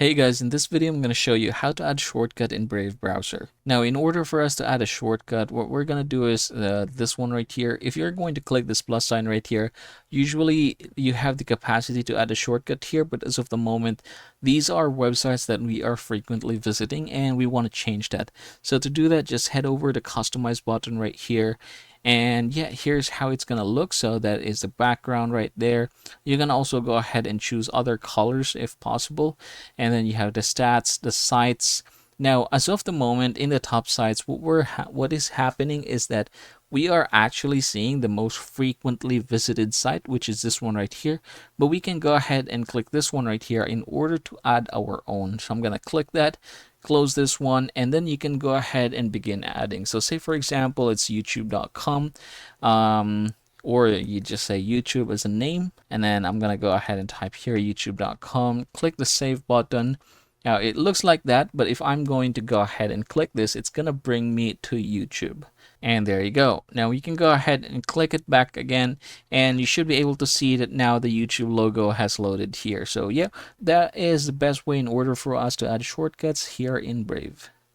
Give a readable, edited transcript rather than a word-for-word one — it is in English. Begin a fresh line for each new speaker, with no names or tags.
Hey guys, in this video I'm going to show you how to add shortcut in Brave browser. Now in order for us to add a shortcut, what we're going to do is this one right here. If you're going to click this plus sign right here, usually you have the capacity to add a shortcut here, but as of the moment, these are websites that we are frequently visiting and we want to change that. So to do that, just head over to customize button right here. And yeah, here's how it's gonna look. So that is the background right there. You can also go ahead and choose other colors if possible, and then you have the stats, the sites. Now as of the moment, in the top sites, what is happening is that we are actually seeing the most frequently visited site, which is this one right here, but we can go ahead and click this one right here in order to add our own. So I'm gonna click that, close this one, and then you can go ahead and begin adding. So say for example it's youtube.com, or you just say YouTube as a name, and then I'm gonna go ahead and type here youtube.com, click the save button. Now it looks like that, but if I'm going to go ahead and click this, it's gonna bring me to YouTube. And there you go. Now you can go ahead and click it back again, and you should be able to see that now the YouTube logo has loaded here. So yeah, that is the best way in order for us to add shortcuts here in Brave.